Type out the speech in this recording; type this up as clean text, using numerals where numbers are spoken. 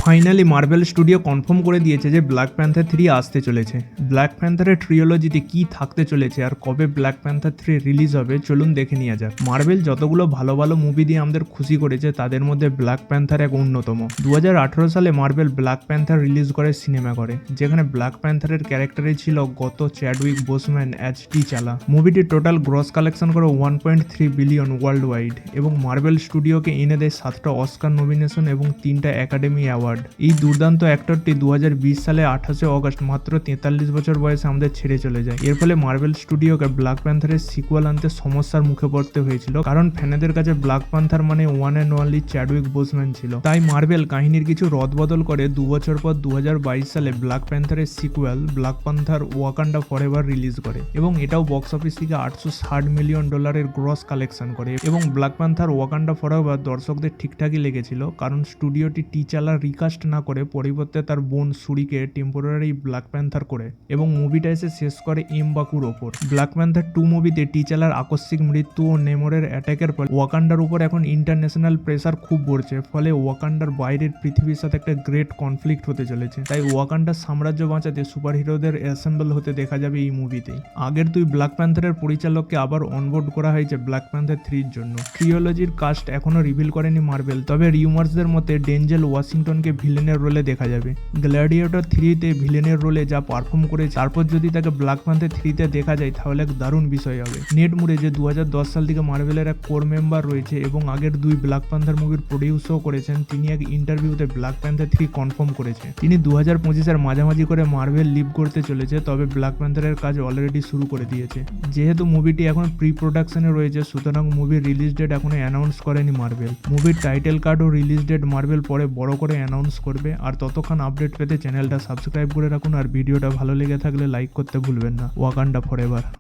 Finally marble studio confirm করে দিয়েছে যে ব্ল্যাক প্যান্থার 3 আসতে চলেছে। ব্ল্যাক প্যান্থারের ট্রিওলজিতে কি থাকতে চলেছে আর কবে ব্ল্যাক প্যান্থার 3 রিলিজ হবে চলুন দেখে নেওয়া যাক। মার্বেল যতগুলো ভালো ভালো মুভি দিয়ে আমাদের খুশি করেছে তাদের মধ্যে ব্ল্যাক প্যান্থার এক অন্যতম। 2018 সালে মার্বেল ব্ল্যাক প্যান্থার রিলিজ করে সিনেমা করে, যেখানে ব্ল্যাক প্যান্থারের ক্যারেক্টারে ছিল গত চ্যাডউইক বোসম্যান অ্যাজ টিচালা। মুভিটি টোটাল গ্রস কালেকশন করে 1.3 বিলিয়ন ওয়ার্ল্ড ওয়াইড এবং মার্বেল স্টুডিওকে এনে দেয় 7টা অস্কার নমিনেশন এবং 3টা একাডেমি অ্যাওয়ার্ড। এই দুর্দান্ত অ্যাক্টরটি 2020 সালে 28 অগস্ট মাত্র 43 বছর বয়সে আমাদের ছেড়ে চলে যায়। এর ফলে মার্বেল স্টুডিওকে ব্ল্যাক প্যান্থারের সিকুয়াল আনতে সমস্যার মুখে পড়তে হয়েছিল, কারণ ফ্যানেদের কাছে ব্ল্যাক প্যান্থার মানে ওয়ান অ্যান্ড অনলি চ্যাডউইক বোসম্যান ছিল। তাই মার্বেল কাহিনীর কিছু রদবদল করে 2 বছর পর 2022 সালে ব্ল্যাক প্যান্থারের sequel Black Panther Wakanda Forever release করে এবং এটাও বক্স অফিস থেকে $860 মিলিয়ন গ্রস কালেকশন করে। এবং ব্ল্যাক প্যান্থার ওয়াকান্ডা ফরএভার দর্শকদের ঠিকঠাকই লেগেছিল, কারণ স্টুডিওটি টিচালা রিকাস্ট না করে পরিবর্তে তার বোন সুরিকে টেম্পোরারি ব্ল্যাক প্যান্থার করে এবং মুভিটা এসে শেষ করে এমবাকুর ওপর। ব্ল্যাক প্যান্থার 2 মুভিতে টিচালার আকস্মিক মৃত্যু ও নেমরের অ্যাটাকের পর ওয়াকান্ডার উপর এখন ইন্টারন্যাশনাল প্রেসার খুব পড়ছে, ফলে ওয়াকান্ডার বাইরের পৃথিবীর সাথে একটা গ্রেট কনফ্লিক্ট হতে চলেছে। তাই ওয়াকান্ডার সাম্রাজ্য বাঁচাতে সুপার হিরোদের অ্যাসেম্বল হতে দেখা যাবে এই মুভিতেই। আগের দুই ব্ল্যাক প্যান্থারের পরিচালককে আবার অনবোর্ড করা হয়েছে ব্ল্যাক প্যান্থার 3 জন্য। ট্রিওলজির কাস্ট এখনো রিভিল করেনি মার্বেল, তবে রিউমার্সদের মতে ডেনজেল ওয়াশিংটনকে ভিলেনের রোলে দেখা যাবে। গ্ল্যাডিয়েটর 3-তে ভিলেনের রোলে যা পারফর্ম করেছে, তারপর যদি তাকে ব্ল্যাক প্যান্থার 3-তে দেখা যায় তাহলে এক দারুণ বিষয় হবে। নেড মুরে যে 2010 সাল থেকে মার্বেলের এক কোর মেম্বার রয়েছে এবং আগের দুই ব্ল্যাক প্যান্থার মুভির প্রডিউসও করেছেন, তিনি এক ইন্টারভিউতে ব্ল্যাক প্যান্থার 3 কনফার্ম করেছে। তিনি 2025-এর মাঝামাঝি করে মার্বেল লিভ করতে চলেছে, তবে ব্ল্যাক প্যান্থারের কাজ অলরেডি শুরু করে দিয়েছে। যেহেতু মুভিটি এখন প্রি প্রোডাকশনে রয়েছে, সুতরাং মুভির রিলিজ ডেট এখনো অ্যানাউন্স করেনি মার্বেল। মুভির টাইটেল কার্ড ও রিলিজ ডেট মার্বেল পরে বড় করে অ্যানাউন্স করবে। আর ততক্ষণ আপডেট পেতে চ্যানেলটা সাবস্ক্রাইব করে রাখুন, আর ভিডিওটা ভালো লেগে থাকলে লাইক করতে ভুলবেন না। Wakanda forever.